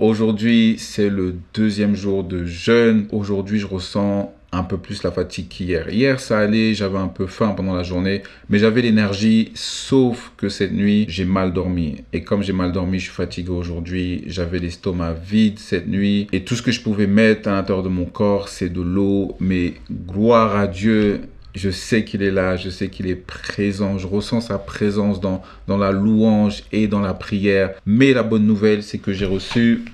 aujourd'hui, c'est le deuxième jour de jeûne. Aujourd'hui, je ressens un peu plus la fatigue qu'hier. Hier, ça allait, j'avais un peu faim pendant la journée, mais j'avais l'énergie, sauf que cette nuit, j'ai mal dormi. Et comme j'ai mal dormi, je suis fatigué aujourd'hui. J'avais l'estomac vide cette nuit. Et tout ce que je pouvais mettre à l'intérieur de mon corps, c'est de l'eau. Mais gloire à Dieu, je sais qu'il est là, je sais qu'il est présent, je ressens sa présence dans la louange et dans la prière. Mais la bonne nouvelle, c'est que j'ai reçu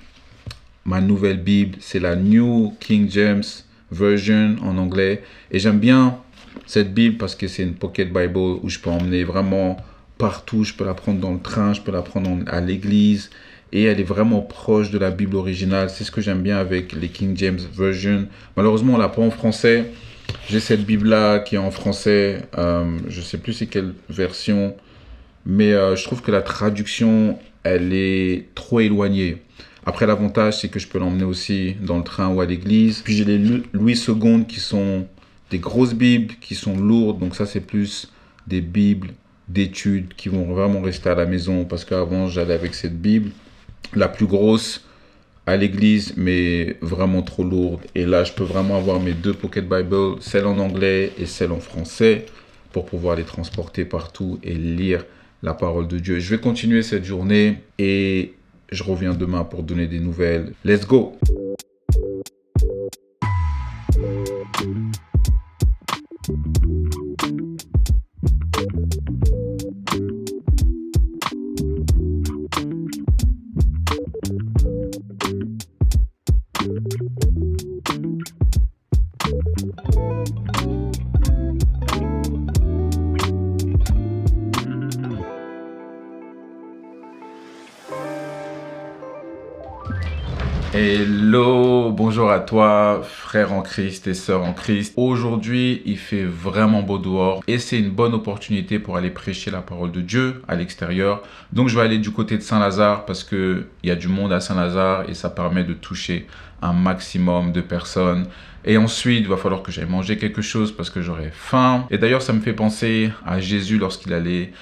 ma nouvelle Bible, c'est la New King James Version en anglais. Et j'aime bien cette Bible parce que c'est une pocket Bible où je peux emmener vraiment partout. Je peux la prendre dans le train, je peux la prendre à l'église. Et elle est vraiment proche de la Bible originale. C'est ce que j'aime bien avec les King James Version. Malheureusement, on l'a pas en français. J'ai cette Bible-là qui est en français. Je ne sais plus c'est quelle version. Mais je trouve que la traduction, elle est trop éloignée. Après, l'avantage, c'est que je peux l'emmener aussi dans le train ou à l'église. Puis j'ai les Louis II qui sont des grosses Bibles, qui sont lourdes. Donc ça, c'est plus des Bibles d'études qui vont vraiment rester à la maison. Parce qu'avant, j'allais avec cette Bible, la plus grosse, à l'église, mais vraiment trop lourde. Et là, je peux vraiment avoir mes deux Pocket Bible, celle en anglais et celle en français, pour pouvoir les transporter partout et lire la parole de Dieu. Je vais continuer cette journée et je reviens demain pour donner des nouvelles. Let's go! Hello, bonjour à toi, frère en Christ et sœur en Christ. Aujourd'hui, il fait vraiment beau dehors et c'est une bonne opportunité pour aller prêcher la parole de Dieu à l'extérieur. Donc, je vais aller du côté de Saint-Lazare parce qu'il y a du monde à Saint-Lazare et ça permet de toucher un maximum de personnes. Et ensuite, il va falloir que j'aille manger quelque chose parce que j'aurai faim. Et d'ailleurs, ça me fait penser à Jésus lorsqu'il allait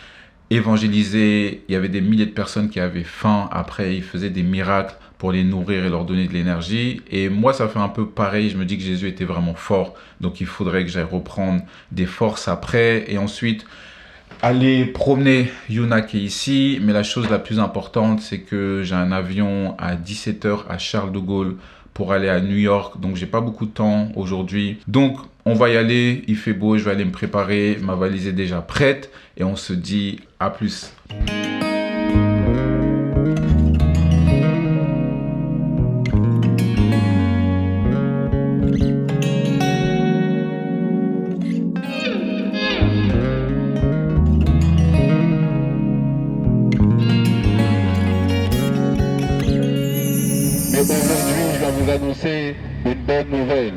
évangéliser. Il y avait des milliers de personnes qui avaient faim. Après, il faisait des miracles pour les nourrir et leur donner de l'énergie. Et moi, ça fait un peu pareil. Je me dis que Jésus était vraiment fort. Donc, il faudrait que j'aille reprendre des forces après. Et ensuite, aller promener Yuna qui est ici. Mais la chose la plus importante, c'est que j'ai un avion à 17h à Charles de Gaulle pour aller à New York. Donc, j'ai pas beaucoup de temps aujourd'hui. Donc, on va y aller. Il fait beau. Je vais aller me préparer. Ma valise est déjà prête. Et on se dit à plus. Annoncer une bonne nouvelle.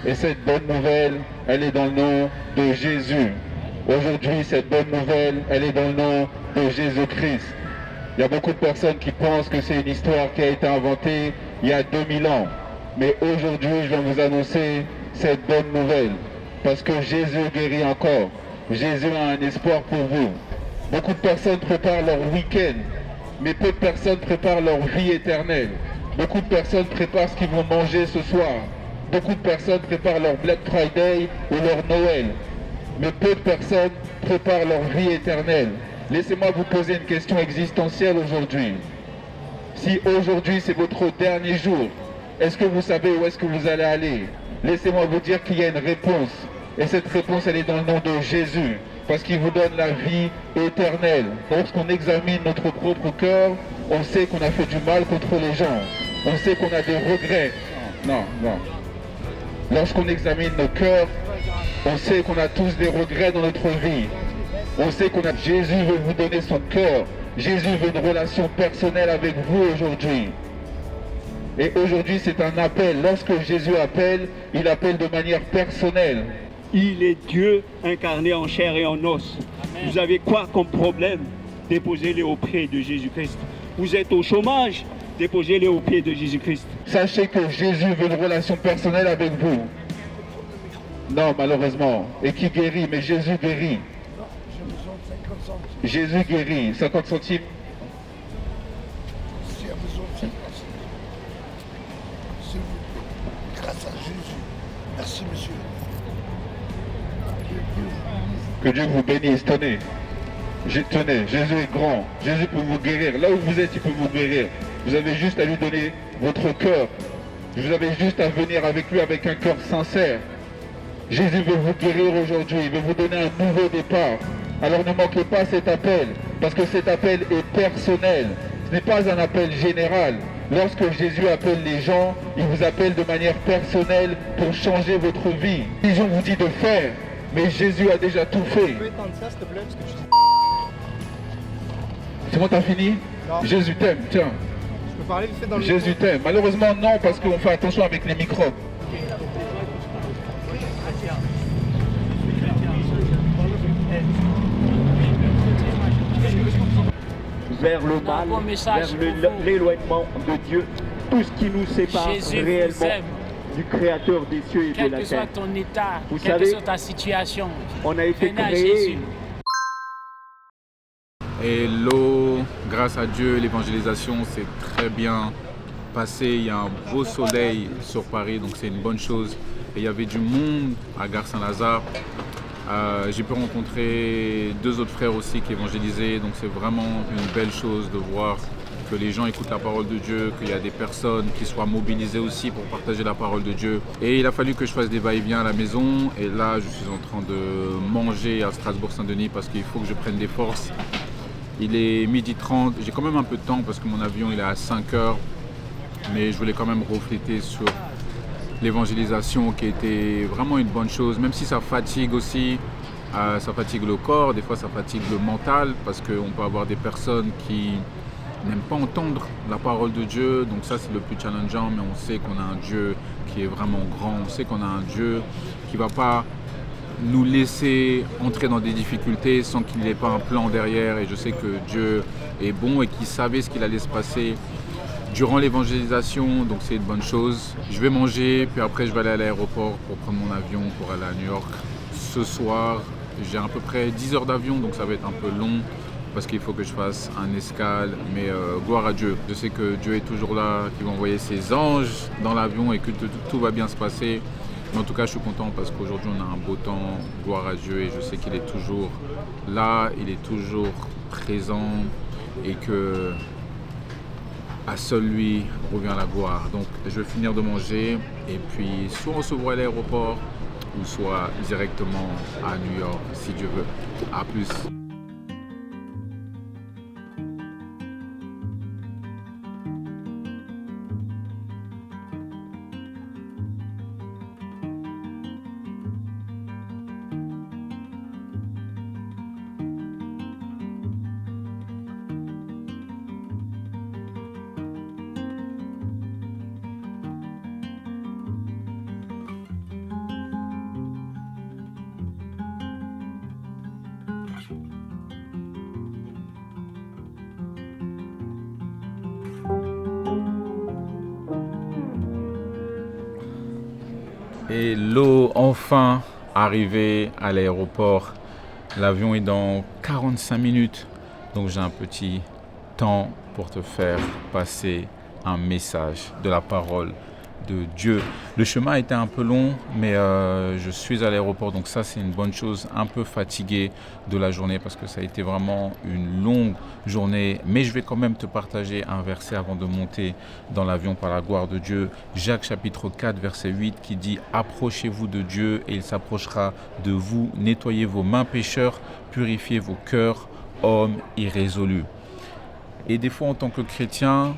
Et cette bonne nouvelle, elle est dans le nom de Jésus. Aujourd'hui, cette bonne nouvelle, elle est dans le nom de Jésus-Christ. Il y a beaucoup de personnes qui pensent que c'est une histoire qui a été inventée il y a 2000 ans. Mais aujourd'hui, je vais vous annoncer cette bonne nouvelle. Parce que Jésus guérit encore. Jésus a un espoir pour vous. Beaucoup de personnes préparent leur week-end, mais peu de personnes préparent leur vie éternelle. Beaucoup de personnes préparent ce qu'ils vont manger ce soir. Beaucoup de personnes préparent leur Black Friday ou leur Noël. Mais peu de personnes préparent leur vie éternelle. Laissez-moi vous poser une question existentielle aujourd'hui. Si aujourd'hui c'est votre dernier jour, est-ce que vous savez où est-ce que vous allez aller? Laissez-moi vous dire qu'il y a une réponse. Et cette réponse, elle est dans le nom de Jésus. Parce qu'il vous donne la vie éternelle. Lorsqu'on examine notre propre cœur, on sait qu'on a fait du mal contre les gens. On sait qu'on a des regrets. Non. Lorsqu'on examine nos cœurs, on sait qu'on a tous des regrets dans notre vie. On sait Jésus veut vous donner son cœur. Jésus veut une relation personnelle avec vous aujourd'hui. Et aujourd'hui, c'est un appel. Lorsque Jésus appelle, il appelle de manière personnelle. Il est Dieu incarné en chair et en os. Amen. Vous avez quoi comme problème? Déposez-les au pied de Jésus-Christ. Vous êtes au chômage? Déposez-les au pied de Jésus-Christ. Sachez que Jésus veut une relation personnelle avec vous. Non, malheureusement. Et qui guérit? Mais Jésus guérit. Jésus guérit. 50 centimes. Merci, monsieur. Que Dieu vous bénisse. Tenez. Tenez, Jésus est grand. Jésus peut vous guérir. Là où vous êtes, il peut vous guérir. Vous avez juste à lui donner votre cœur. Vous avez juste à venir avec lui avec un cœur sincère. Jésus veut vous guérir aujourd'hui. Il veut vous donner un nouveau départ. Alors ne manquez pas cet appel. Parce que cet appel est personnel. Ce n'est pas un appel général. Lorsque Jésus appelle les gens, il vous appelle de manière personnelle pour changer votre vie. Ils vous dit de faire, mais Jésus a déjà tout fait. Tu peux étendre ça, s'il te plaît, parce que tu dis... C'est bon, t'as fini? Non. Jésus t'aime, tiens. Je peux parler vite fait dans le Jésus t'aime. Malheureusement, non, parce qu'on fait attention avec les microbes. Vers le mal, bon message vers pour vous. l'éloignement de Dieu, tout ce qui nous sépare Jésus vous réellement aime. du Créateur des cieux et de Quel la que soit terre. ton état, Vous quelle que savez, soit ta situation, On a été venez à créé. Jésus. Hello, grâce à Dieu, l'évangélisation s'est très bien passée. Il y a un beau soleil sur Paris, donc c'est une bonne chose. Et il y avait du monde à Gare Saint-Lazare. J'ai pu rencontrer 2 autres frères aussi qui évangélisaient, donc c'est vraiment une belle chose de voir que les gens écoutent la parole de Dieu, qu'il y a des personnes qui soient mobilisées aussi pour partager la parole de Dieu. Et il a fallu que je fasse des va-et-vient à la maison, et là je suis en train de manger à Strasbourg-Saint-Denis parce qu'il faut que je prenne des forces. Il est 12h30, j'ai quand même un peu de temps parce que mon avion il est à 5h, mais je voulais quand même refléter sur l'évangélisation qui était vraiment une bonne chose, même si ça fatigue aussi, ça fatigue le corps, des fois ça fatigue le mental, parce qu'on peut avoir des personnes qui n'aiment pas entendre la parole de Dieu, donc ça c'est le plus challengeant, mais on sait qu'on a un Dieu qui est vraiment grand, on sait qu'on a un Dieu qui ne va pas nous laisser entrer dans des difficultés sans qu'il n'ait pas un plan derrière, et je sais que Dieu est bon et qu'il savait ce qu'il allait se passer durant l'évangélisation, donc c'est une bonne chose. Je vais manger, puis après je vais aller à l'aéroport pour prendre mon avion pour aller à New York. Ce soir, j'ai à peu près 10 heures d'avion, donc ça va être un peu long parce qu'il faut que je fasse un escale, mais gloire à Dieu. Je sais que Dieu est toujours là, qu'il va envoyer ses anges dans l'avion et que tout va bien se passer. Mais en tout cas, je suis content parce qu'aujourd'hui on a un beau temps, gloire à Dieu, et je sais qu'il est toujours là, il est toujours présent, et que à seul lui revient la gloire. Donc je vais finir de manger et puis soit on se voit à l'aéroport ou soit directement à New York si Dieu veut. À plus. Hello, enfin arrivé à l'aéroport. L'avion est dans 45 minutes, donc j'ai un petit temps pour te faire passer un message de la parole de Dieu. Le chemin a été un peu long, mais je suis à l'aéroport, donc ça c'est une bonne chose. Un peu fatigué de la journée parce que ça a été vraiment une longue journée, mais je vais quand même te partager un verset avant de monter dans l'avion par la gloire de Dieu. Jacques chapitre 4 verset 8 qui dit « Approchez-vous de Dieu et il s'approchera de vous. Nettoyez vos mains pécheurs, purifiez vos cœurs, hommes irrésolus. » Et des fois en tant que chrétien,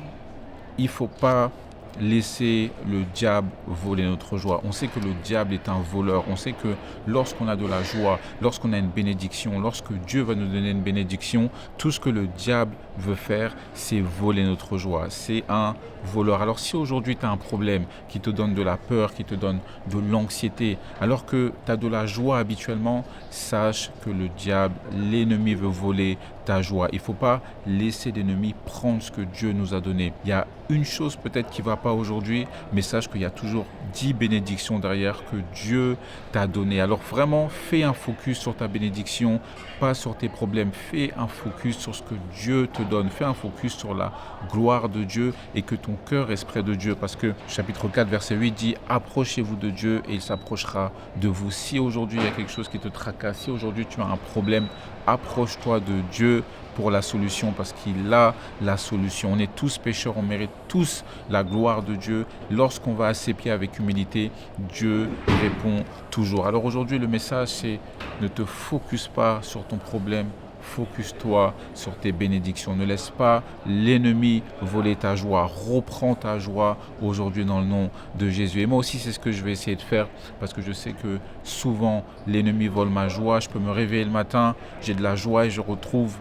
il ne faut pas laisser le diable voler notre joie. On sait que le diable est un voleur. On sait que lorsqu'on a de la joie, lorsqu'on a une bénédiction, lorsque Dieu va nous donner une bénédiction, tout ce que le diable veut faire, c'est voler notre joie. C'est un voleur. Alors si aujourd'hui tu as un problème qui te donne de la peur, qui te donne de l'anxiété, alors que tu as de la joie habituellement, sache que le diable, l'ennemi veut voler ta joie. Il ne faut pas laisser l'ennemi prendre ce que Dieu nous a donné. Il y a une chose peut-être qui ne va pas pas aujourd'hui, mais sache qu'il y a toujours 10 bénédictions derrière que Dieu t'a données. Alors vraiment, fais un focus sur ta bénédiction, pas sur tes problèmes. Fais un focus sur ce que Dieu te donne. Fais un focus sur la gloire de Dieu et que ton cœur reste près de Dieu. Parce que chapitre 4, verset 8 dit « Approchez-vous de Dieu et il s'approchera de vous. » Si aujourd'hui il y a quelque chose qui te tracasse, si aujourd'hui tu as un problème, approche-toi de Dieu pour la solution, parce qu'il a la solution. On est tous pécheurs, on mérite tous la gloire de Dieu. Lorsqu'on va à ses pieds avec humilité, Dieu répond toujours. Alors aujourd'hui, le message, c'est ne te focus pas sur ton problème, focus-toi sur tes bénédictions. Ne laisse pas l'ennemi voler ta joie. Reprends ta joie aujourd'hui dans le nom de Jésus. Et moi aussi, c'est ce que je vais essayer de faire, parce que je sais que souvent, l'ennemi vole ma joie. Je peux me réveiller le matin, j'ai de la joie et je retrouve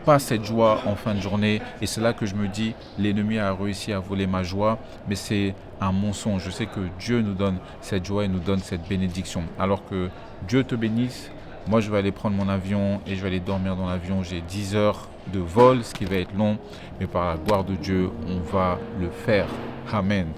pas cette joie en fin de journée, et c'est là que je me dis l'ennemi a réussi à voler ma joie, mais c'est un mensonge. Je sais que Dieu nous donne cette joie et nous donne cette bénédiction. Alors que Dieu te bénisse. Moi je vais aller prendre mon avion et je vais aller dormir dans l'avion. J'ai 10 heures de vol, ce qui va être long, mais par la gloire de Dieu on va le faire. Amen.